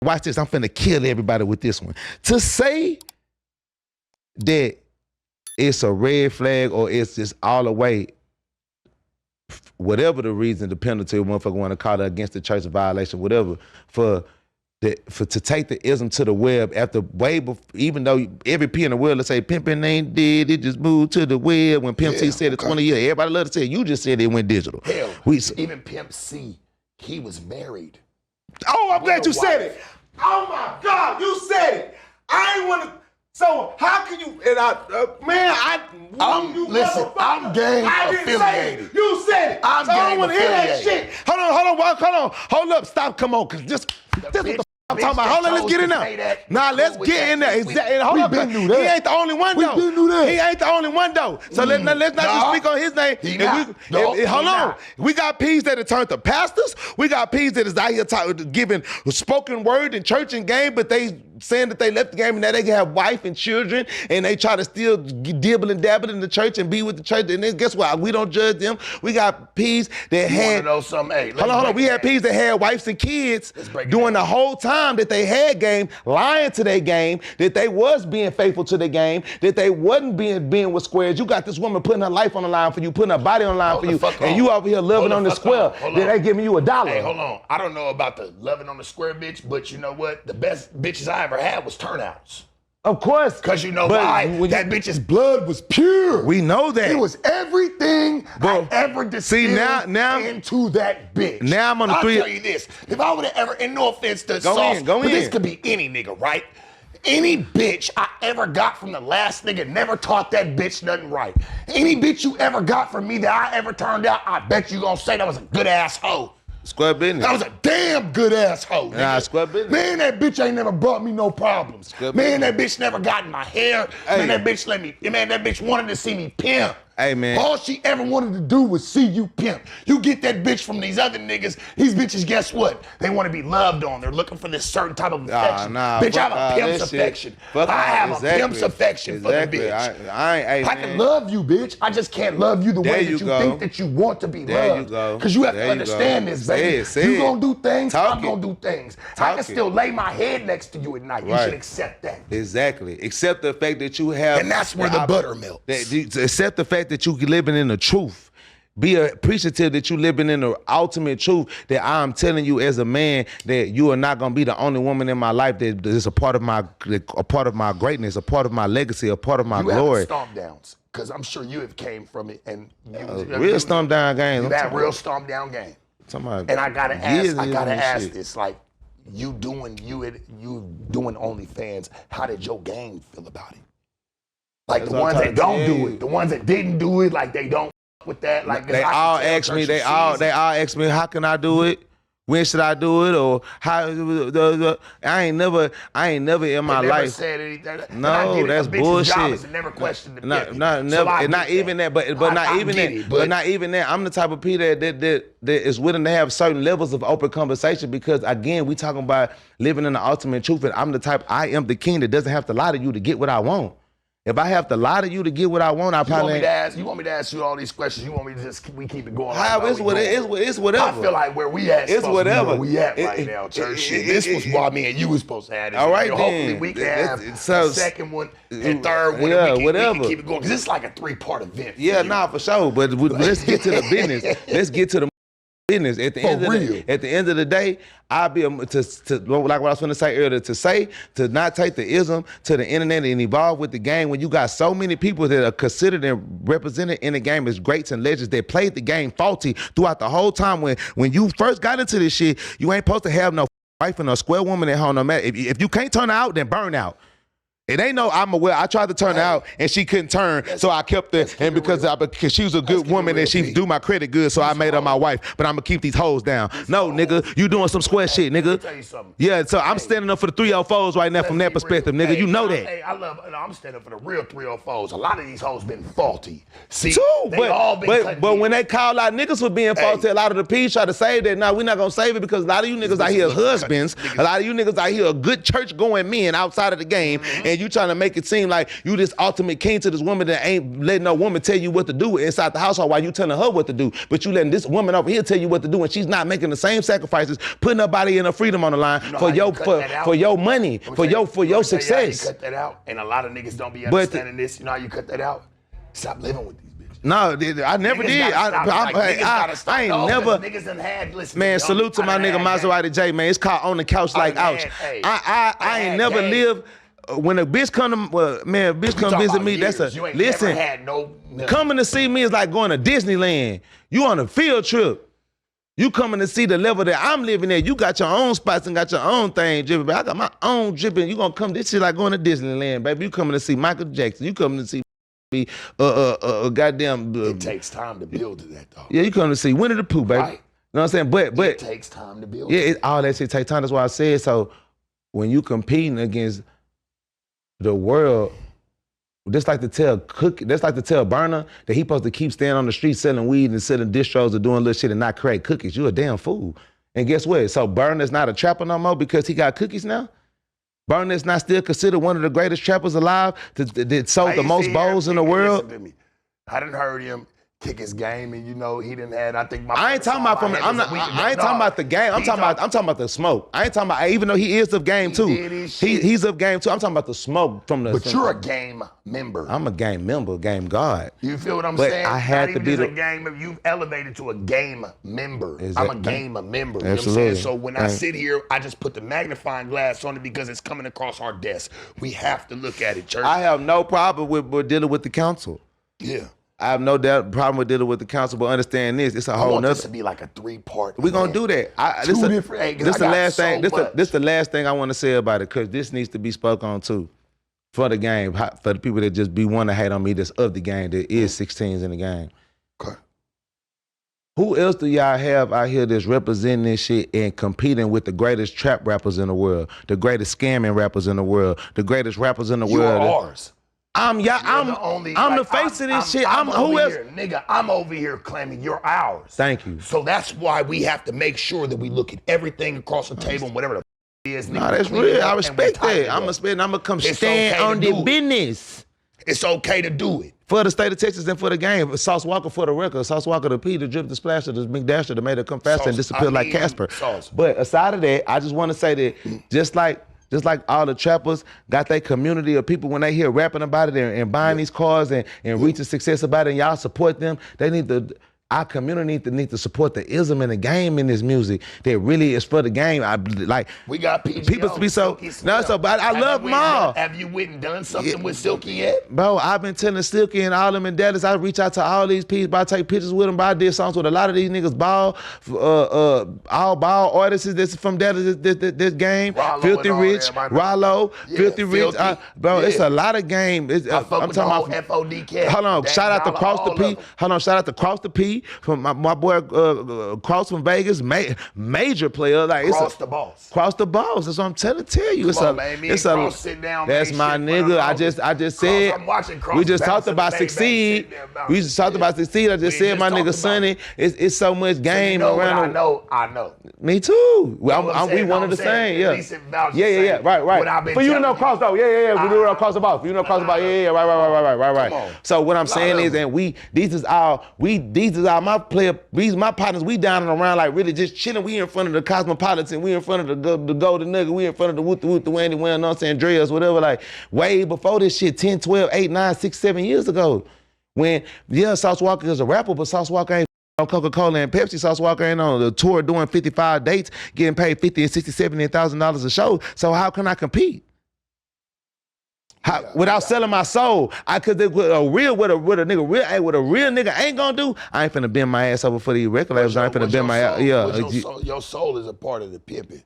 watch this, I'm finna kill everybody with this one. To say that it's a red flag or it's just all the way, whatever the reason, the penalty, motherfucker want to call it against the church violation, whatever, to take the ism to the web after way before, even though every P in the world, let's say pimping ain't dead, it just moved to the web. When Pimp C said it 20 years, everybody love to say it. You just said it went digital. Hell, even Pimp C, he was married. Oh, I'm glad you said it. Oh my God, you said it. I ain't want to. So how can you? And listen. I'm gang affiliated. You said it. I'm gang I don't want to hear that affiliated. shit. Hold up, stop, come on, cause this what the I'm talking about. Hold on, let's get in there. Nah, let's get in there. Exactly. Hold up, he ain't the only one though. He ain't the only one though. So let's not just speak on his name. Hold on. We got P's that have turned to pastors. We got P's that is out here giving spoken word in church and game, but they saying that they left the game and now they can have wife and children and they try to still dibble and dabble in the church and be with the church. And then guess what? We don't judge them. We got P's that had. Know something? Hey, hold on. We had P's that had wives and kids during the whole time that they had game, lying to their game, that they was being faithful to their game, that they wasn't being with squares. You got this woman putting her life on the line for you, putting her body on the line for you, and you over here loving on the square. That they giving you $1. Hey, hold on. I don't know about the loving on the square bitch, but you know what? The best bitches I ever had was turnouts. Of course. Because you know why? That bitch's blood was pure. We know that. It was everything I ever distilled now, into that bitch. Now I'm on the I'll tell you this. If I would have ever, and no offense to Sauce, but this could be any nigga, right? Any bitch I ever got from the last nigga never taught that bitch nothing right. Any bitch you ever got from me that I ever turned out, I bet you gonna say that was a good ass hoe. Square business. That was a damn good ass hoe. Nah, square business. Man, that bitch ain't never brought me no problems. Man, that bitch never got in my hair. Hey. Man, that bitch wanted to see me pimp. Hey, man. All she ever wanted to do was see you pimp. You get that bitch from these other niggas. These bitches, guess what? They want to be loved on. They're looking for this certain type of affection. Bitch, I have a pimp's affection. I have a pimp's affection for the bitch. I can love you, bitch. I just can't love you the way that you think that you want to be loved. Because you have to understand this, baby. You gonna do things, I'm gonna do things. I can still lay my head next to you at night. You should accept that. Exactly. Accept the fact that you have. And that's where the buttermilk. Accept the fact that you living in the truth. Be appreciative that you living in the ultimate truth, that I'm telling you as a man that you are not gonna be the only woman in my life that is a part of my greatness, a part of my legacy, a part of my glory. You have stomp downs, because I'm sure you have came from it and real stomp down game. That real stomp down game. And I gotta ask this, like you doing OnlyFans, how did your gang feel about it? Like the ones that don't do it, the ones that didn't do it, like they don't with that. Like they all ask me, they all ask me, how can I do it? When should I do it? Or how? I ain't never in my life said anything. No, that's bullshit. Job is to never question the never. Not even that. But not even that. But not even that. I'm the type of Peter that is willing to have certain levels of open conversation, because again, we talking about living in the ultimate truth, and I'm the type. I am the king that doesn't have to lie to you to get what I want. If I have to lie to you to get what I want, I probably. You want me to ask you all these questions? You want me to just we keep it going? It's whatever. I feel like where we at. It's whatever. Where we at right now, church shit. This was why me and you was supposed to have it. All right, then. Hopefully we can have a second one and third one. Yeah, we whatever. can keep it going, because it's like a 3-part event. Yeah, for sure. But let's get to the business. Let's get to the business. At the end of the day, I'll be like what I was going to say earlier, to not take the ism to the internet and evolve with the game when you got so many people that are considered and represented in the game as greats and legends that played the game faulty throughout the whole time. When you first got into this shit, you ain't supposed to have no wife and no square woman at home. No matter if you can't turn her out, then burn out. It ain't no I'm aware. I tried to turn her out and she couldn't turn, so I kept her. And because she was a good woman and she do my credit good, so I made her my wife. But I'm gonna keep these hoes down. No, nigga, you doing some square shit, nigga. Let me tell you something. Yeah, so I'm standing up for the 304s right now from that perspective, nigga. You know that. Hey, I'm standing up for the real 304s. A lot of these hoes been faulty. See, but when they call out niggas for being faulty, a lot of the P's try to say that. Nah, we're not gonna save it because a lot of you niggas out here are husbands. A lot of you niggas out here are good church going men outside of the game, and you trying to make it seem like you this ultimate king to this woman that ain't letting no woman tell you what to do inside the household while you telling her what to do. But you letting this woman over here tell you what to do and she's not making the same sacrifices, putting her body and her freedom on the line for your money, for your success. You cut that out, and a lot of niggas don't be understanding this. You know how you cut that out? Stop living with these bitches. No, I never did. I ain't never. Niggas done had, listen, man, salute to my nigga Maserati J, man. It's called On the Couch Like Ouch. I ain't never lived. When a bitch come visit me, that's a listen. Coming to see me is like going to Disneyland. You on a field trip. You coming to see the level that I'm living at. You got your own spots and got your own thing dripping. But I got my own dripping. You gonna come, this shit like going to Disneyland, baby. You coming to see Michael Jackson. You coming to see goddamn. It takes time to build to that, though. Yeah, you come to see Winnie the Pooh, baby. Right. You know what I'm saying? But it takes time to build. Yeah, all that shit takes time. That's why I said so. When you competing against the world, that's like to tell Burner that he supposed to keep staying on the street selling weed and selling distros or doing little shit and not create cookies. You a damn fool. And guess what? So Burner's not a trapper no more because he got cookies now? Burner's not still considered one of the greatest trappers alive that sold the most bowls in the world? Listen to me. I done heard him kick his game, and you know he didn't have. I think I ain't talking about I ain't talking about the game. I'm talking about the smoke. I ain't talking about, even though he is of game too. He's of game too. I'm talking about the smoke from the. But you're a game member. I'm a game member, game god. You feel what I'm saying? I had to be a game member. You've elevated to a game member. I'm a game member. You know what I'm Absolutely. saying? So when I sit here, I just put the magnifying glass on it because it's coming across our desk. We have to look at it, church. I have no problem with dealing with the council. Yeah. I have no problem with dealing with the council, but understand this. It's a whole nother. This to be like a 3-part. We're gonna do that. This the last thing I want to say about it, because this needs to be spoke on too, for the game, for the people that just want to hate on me. That's of the game. There is 16s in the game. Okay. Who else do y'all have out here that's representing this shit and competing with the greatest trap rappers in the world, the greatest scamming rappers in the world, the greatest rappers in the world? You are ours. I'm the face of this shit. Who else? Nigga, I'm over here claiming you're ours. Thank you. So that's why we have to make sure that we look at everything across the table and whatever the is. Nah, that's real. I respect that. I'm gonna come stand on the business. It's okay to do it. For the state of Texas and for the game. Sauce Walka for the record. Sauce Walka the P, the drip, the splash, the big dasher that made it come faster and disappear like Casper. But aside of that, I just want to say that just like all the trappers got their community of people, when they hear rapping about it and buying these cars and reaching success about it, and y'all support them, our community need to support the ism and the game in this music that really is for the game. We got PGO, people to be but I love them all. Have you went and done something with Silky yet? Bro, I've been telling Silky and all them in Dallas, I reach out to all these people, I take pictures with them, I did songs with a lot of these niggas all ball artists that's from Dallas, this game. Rollo Filthy Rich, Rollo, Filthy Rich. Bro, it's a lot of game. I'm talking about FODK. Hold on, shout out to Cross the P. Hold on, shout out to Cross the P. From my boy Cross from Vegas, major player. Like Cross the boss. Cross the boss. That's what I'm trying to tell you. Cross sit down. That's my nigga. I just said. I'm watching Cross. We just talked about succeed. We just talked about succeed. I just said my nigga Sonny. It's so much game around. I know. Me too. We one of the same. Yeah. Right. For you to know Cross though. Yeah. We know Cross the boss. You know Cross the boss. Yeah. Right. So what I'm saying is, and these is my partners, we down and around like really just chilling. We in front of the Cosmopolitan, we in front of the Golden Nugget, we in front of the Woot the Wendy, you know what I'm saying, Dreas, whatever, like way before this shit, 10, 12, 8, 9, 6, 7 years ago. When, Sauce Walka is a rapper, but Sauce Walka ain't on Coca-Cola and Pepsi. Sauce Walka ain't on the tour doing 55 dates, getting paid $50 and $60, $70,000 a show. So how can I compete? Without selling my soul, what a real nigga ain't gonna do. I ain't finna bend my ass over for these record labels. I ain't finna bend my ass. Your soul is a part of the pimping.